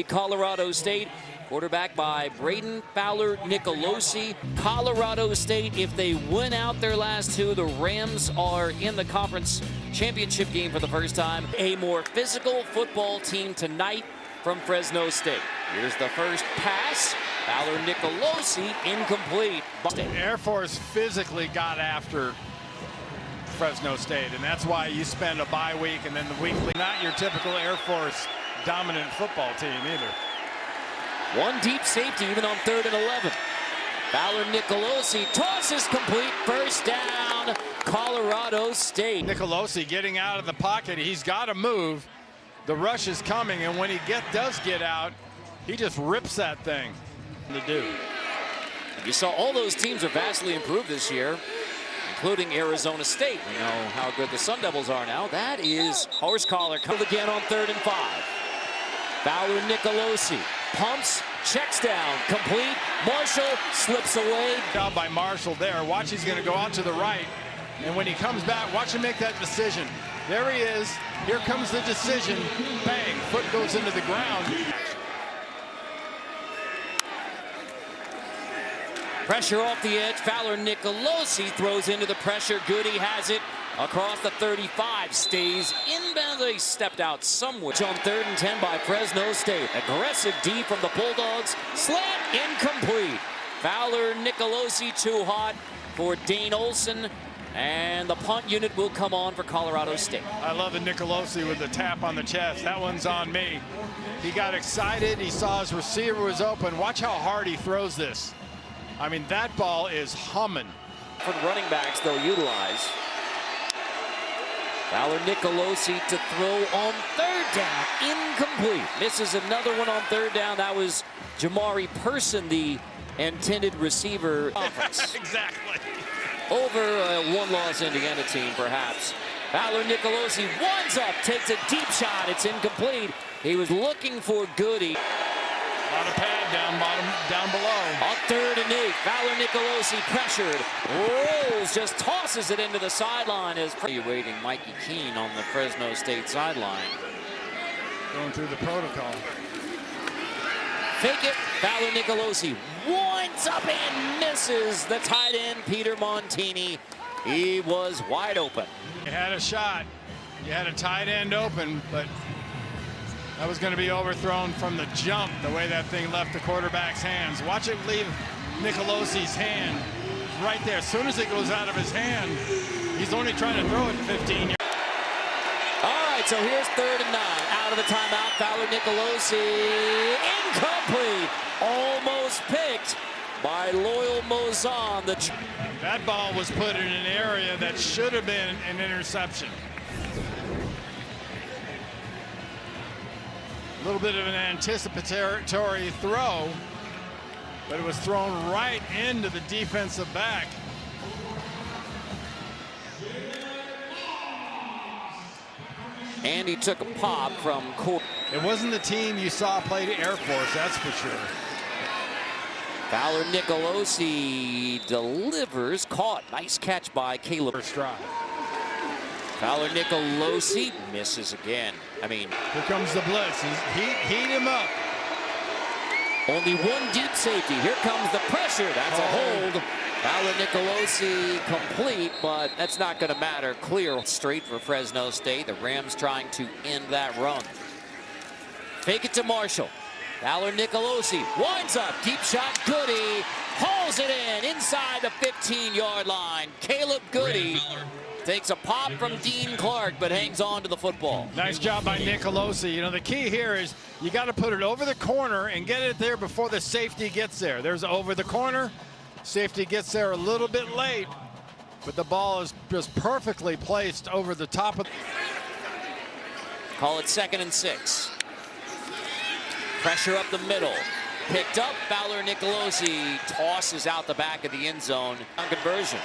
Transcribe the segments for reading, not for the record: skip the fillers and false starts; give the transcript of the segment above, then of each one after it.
Colorado State, quarterback by Brayden Fowler-Nicolosi. Colorado State, if they win out their last two, the Rams are in the conference championship game for the first time. A more physical football team tonight from Fresno State. Here's the first pass. Fowler-Nicolosi, incomplete. Air Force physically got after Fresno State, and that's why you spend a bye week and then the weekly. Not your typical Air Force dominant football team either. One deep safety even on 3rd and 11. Fowler-Nicolosi tosses complete, first down, Colorado State. Nicolosi getting out of the pocket. He's got to move. The rush is coming, and when he does get out, he just rips that thing to do. You saw all those teams are vastly improved this year, including Arizona State. We know how good the Sun Devils are now. That is horse collar. Comes again on 3rd and 5. Fowler-Nicolosi pumps, checks down, complete. Marshall slips away. Down by Marshall there. Watch, he's going to go out to the right. And when he comes back, watch him make that decision. There he is. Here comes the decision. Bang, foot goes into the ground. Pressure off the edge. Fowler-Nicolosi throws into the pressure. Goody has it across the 35. Stays inbound. They stepped out somewhere. On 3rd and 10 by Fresno State. Aggressive D from the Bulldogs. Slant incomplete. Fowler-Nicolosi too hot for Dane Olson. And the punt unit will come on for Colorado State. I love the Nicolosi with the tap on the chest. That one's on me. He got excited. He saw his receiver was open. Watch how hard he throws this. I mean, that ball is humming. Different running backs they'll utilize. Fowler-Nicolosi to throw on 3rd down. Incomplete. Misses another one on 3rd down. That was Jamari Person, the intended receiver. Exactly. Over a one-loss Indiana team, perhaps. Fowler-Nicolosi winds up, takes a deep shot. It's incomplete. He was looking for Goody. A lot of pad down below. On 3rd and 8, Fowler-Nicolosi pressured, rolls, just tosses it into the sideline as evaluating Mikey Keene on the Fresno State sideline. Going through the protocol. Fake it, Fowler-Nicolosi winds up and misses the tight end, Peter Montini. He was wide open. You had a shot. You had a tight end open, but that was going to be overthrown from the jump, the way that thing left the quarterback's hands. Watch it leave Nicolosi's hand right there. As soon as it goes out of his hand, he's only trying to throw it 15 yards. All right, so here's 3rd and 9. Out of the timeout, Fowler-Nicolosi. Incomplete. Almost picked by Loyal Mozon. That ball was put in an area that should have been an interception. A little bit of an anticipatory throw, but it was thrown right into the defensive back. And he took a pop from Court. It wasn't the team you saw play to Air Force, that's for sure. Fowler-Nicolosi delivers, caught. Nice catch by Caleb. First drive. Fowler-Nicolosi misses again. I mean, here comes the blitz. Heat him up. Only one deep safety. Here comes the pressure. That's a hold. Fowler-Nicolosi complete, but that's not going to matter. Clear straight for Fresno State. The Rams trying to end that run. Fake it to Marshall. Fowler-Nicolosi winds up. Deep shot. Goody hauls it in inside the 15-yard line. Caleb Goody takes a pop from Dean Clark, but hangs on to the football. Nice job by Nicolosi. You know, the key here is you got to put it over the corner and get it there before the safety gets there. There's over the corner. Safety gets there a little bit late, but the ball is just perfectly placed over the top of. Call it 2nd and 6. Pressure up the middle. Picked up. Fowler-Nicolosi tosses out the back of the end zone on conversion.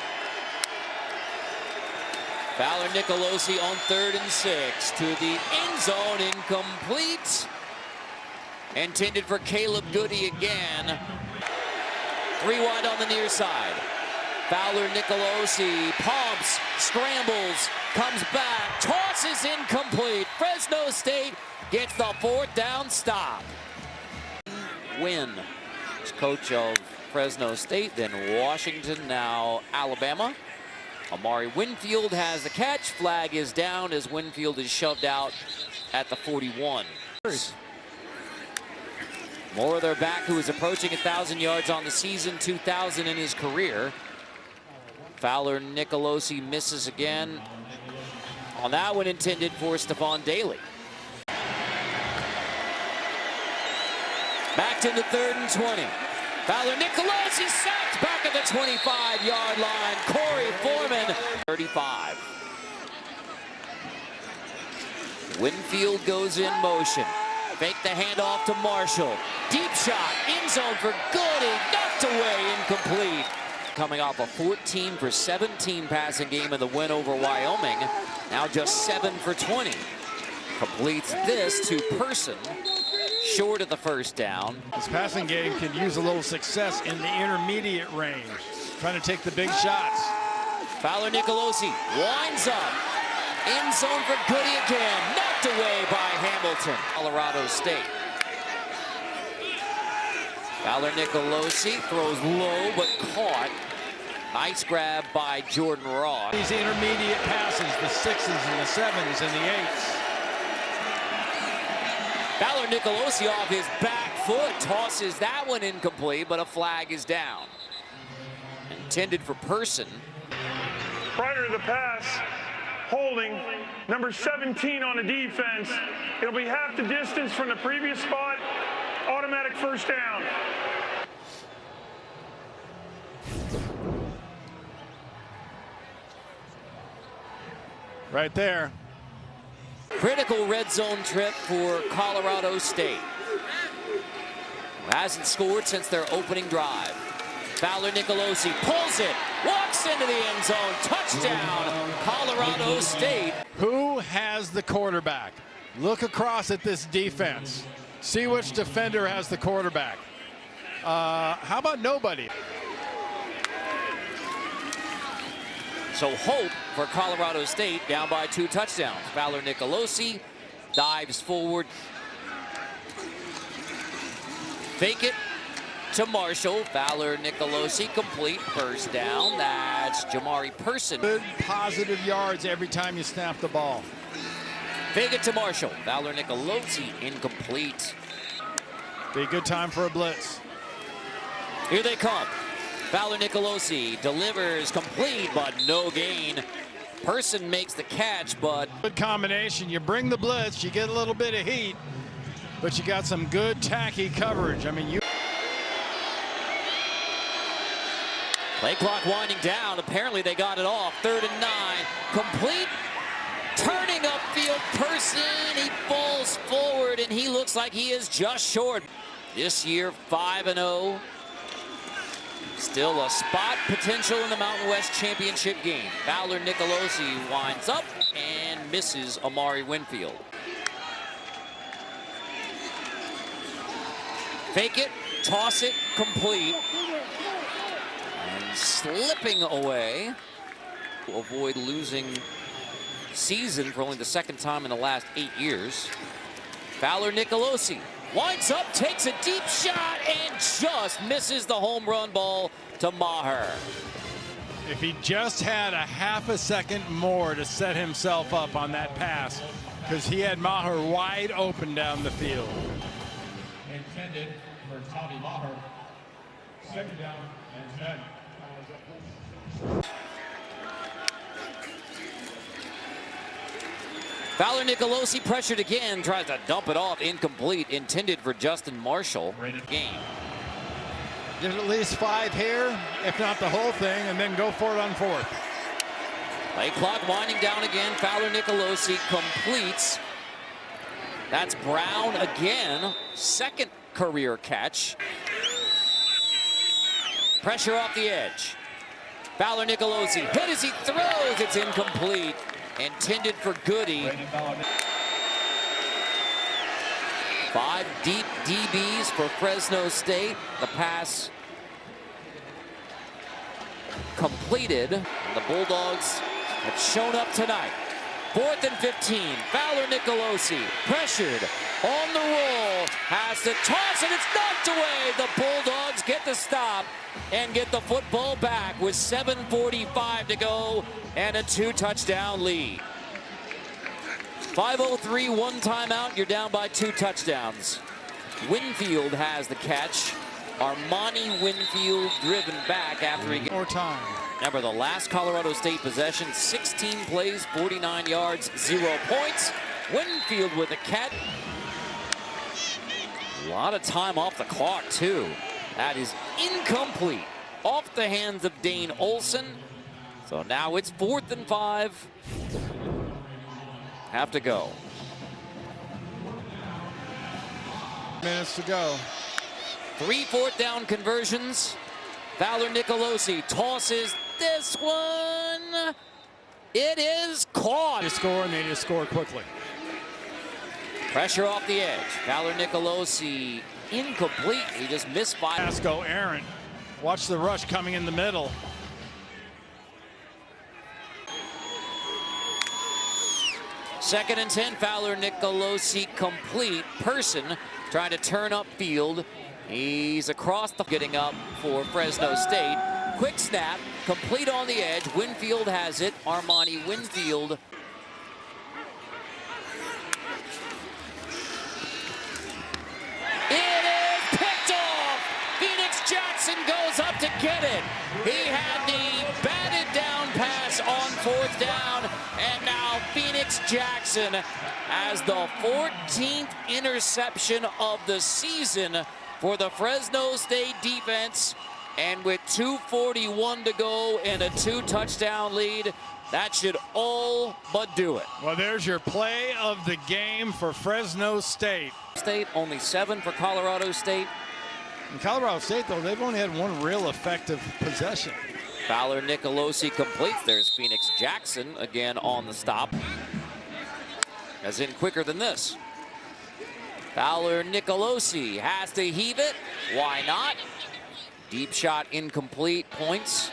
Fowler-Nicolosi on 3rd and 6 to the end zone, incomplete. Intended for Caleb Goody again. 3 wide on the near side. Fowler-Nicolosi pumps, scrambles, comes back, tosses incomplete. Fresno State gets the 4th down stop. win. He's coach of Fresno State, then Washington, now Alabama. Amari Winfield has the catch. Flag is down as Winfield is shoved out at the 41. More their back, who is approaching 1,000 yards on the season, 2,000 in his career. Fowler-Nicolosi misses again. On that one, intended for Stephon Daly. Back to the 3rd and 20. Fowler-Nicolosi sacked back at the 25-yard line. Corey Foreman, 35. Winfield goes in motion. Fake the handoff to Marshall. Deep shot, end zone for Goody. Knocked away, incomplete. Coming off a 14 for 17 passing game in the win over Wyoming. Now just 7 for 20. Completes this to Person, short of the first down. This passing game can use a little success in the intermediate range, trying to take the big shots. Fowler-Nicolosi winds up. End zone for Goody again. Knocked away by Hamilton. Colorado State. Fowler-Nicolosi throws low but caught. Nice grab by Jordan Ross. These intermediate passes, the 6s and the 7s and the 8s. Fowler-Nicolosi off his back foot tosses that one incomplete, but a flag is down. Intended for Person. Prior to the pass, holding number 17 on the defense. It'll be half the distance from the previous spot. Automatic first down. Right there. Critical red zone trip for Colorado State. Hasn't scored since their opening drive. Fowler-Nicolosi pulls it, walks into the end zone, touchdown, Colorado State. Who has the quarterback? Look across at this defense. See which defender has the quarterback. How about nobody? So hope for Colorado State, down by 2 touchdowns. Fowler-Nicolosi dives forward. Fake it to Marshall. Fowler-Nicolosi complete, first down. That's Jamari Person. Good positive yards every time you snap the ball. Fake it to Marshall. Fowler-Nicolosi incomplete. Be a good time for a blitz. Here they come. Fowler-Nicolosi delivers complete, but no gain. Person makes the catch, but good combination. You bring the blitz, you get a little bit of heat, but you got some good tacky coverage. I mean, you. Play clock winding down. Apparently they got it off. 3rd and 9. Complete. Turning upfield, Person. He falls forward, and he looks like he is just short. This year, 5-0. Still a spot potential in the Mountain West Championship game. Fowler-Nicolosi winds up and misses Amari Winfield. Fake it, toss it, complete. And slipping away to avoid losing season for only the 2nd time in the last 8 years. Fowler-Nicolosi winds up, takes a deep shot, and just misses the home run ball to Maher. If he just had a half a second more to set himself up on that pass, because he had Maher wide open down the field. Intended for Tommy Maher. 2nd down and 10. Fowler-Nicolosi pressured again, tries to dump it off, incomplete, intended for Justin Marshall. Game. Get at least 5 here, if not the whole thing, and then go for it on 4th. Play clock winding down again. Fowler-Nicolosi completes. That's Brown again. 2nd career catch. Pressure off the edge. Fowler-Nicolosi hit as he throws. It's incomplete. Intended for Goody. 5 deep DBs for Fresno State. The pass completed. The Bulldogs have shown up tonight. 4th and 15. Fowler-Nicolosi pressured. On the roll, has to toss it, it's knocked away. The Bulldogs get the stop and get the football back with 7:45 to go and a 2-touchdown lead. 5:03, one timeout, you're down by 2 touchdowns. Winfield has the catch. Armani Winfield driven back after he gets more time. Remember, the last Colorado State possession, 16 plays, 49 yards, 0 points. Winfield with a catch. A lot of time off the clock, too. That is incomplete. Off the hands of Dane Olson. So now it's 4th and 5. Have to go. Minutes to go. 3 4th-down conversions. Fowler-Nicolosi tosses this one. It is caught. They score, and they just score quickly. Pressure off the edge. Fowler-Nicolosi incomplete. He just missed by. Go Aaron. Watch the rush coming in the middle. Second and 10. Fowler-Nicolosi complete. Person trying to turn up field. He's across the getting up for Fresno State. Quick snap. Complete on the edge. Winfield has it. Armani Winfield. Jackson goes up to get it. He had the batted down pass on 4th down, and now Phoenix Jackson has the 14th interception of the season for the Fresno State defense. And with 2:41 to go and a 2-touchdown lead, that should all but do it. Well, there's your play of the game for Fresno State. Only 7 for Colorado State. In Colorado State, though, they've only had one real effective possession. Fowler-Nicolosi completes. There's Phoenix Jackson again on the stop. As in quicker than this. Fowler-Nicolosi has to heave it. Why not? Deep shot incomplete. Points.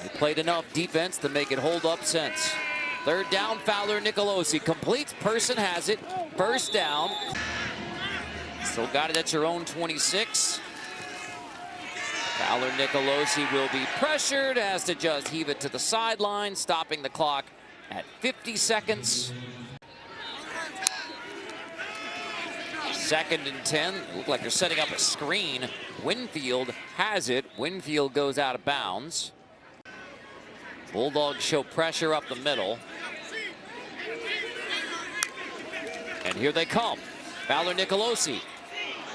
They played enough defense to make it hold up since. 3rd down, Fowler-Nicolosi completes. Person has it. 1st down. Still got it at your own 26. Fowler-Nicolosi will be pressured, has to just heave it to the sideline, stopping the clock at 50 seconds. 2nd and 10. Look like they're setting up a screen. Winfield has it. Winfield goes out of bounds. Bulldogs show pressure up the middle. And here they come. Fowler-Nicolosi.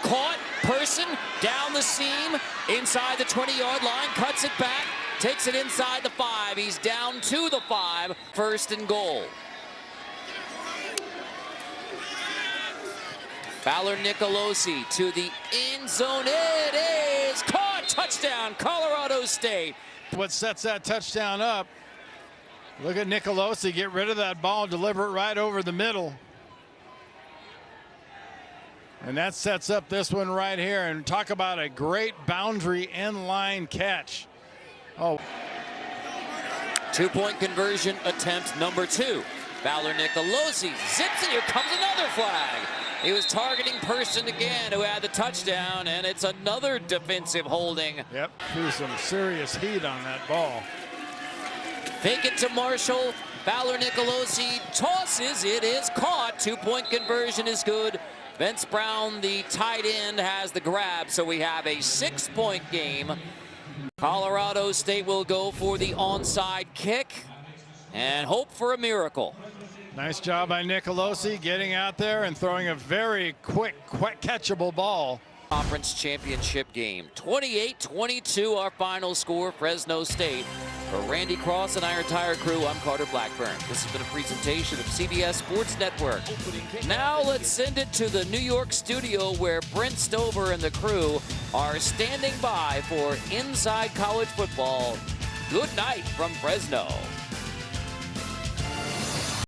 Caught. Person down the seam, inside the 20-yard line, cuts it back, takes it inside the 5. He's down to the 5. 1st and goal. Fowler-Nicolosi to the end zone. It is caught. Touchdown, Colorado State. What sets that touchdown up? Look at Nicolosi get rid of that ball, deliver it right over the middle. And that sets up this one right here. And talk about a great boundary end line catch. Oh. 2-point conversion attempt number 2. Fowler-Nicolosi zips it. Here comes another flag. He was targeting Person again, who had the touchdown, and it's another defensive holding. Yep, threw some serious heat on that ball. Fake it to Marshall. Fowler-Nicolosi tosses. It is caught. 2-point conversion is good. Vince Brown, the tight end, has the grab, so we have a 6-point game. Colorado State will go for the onside kick and hope for a miracle. Nice job by Nicolosi getting out there and throwing a very quick catchable ball. Conference championship game. 28-22 our final score. Fresno State. For Randy Cross and our entire crew, I'm Carter Blackburn. This has been a presentation of CBS Sports Network. Now let's send it to the New York studio where Brent Stover and the crew are standing by for Inside College Football. Good night from Fresno.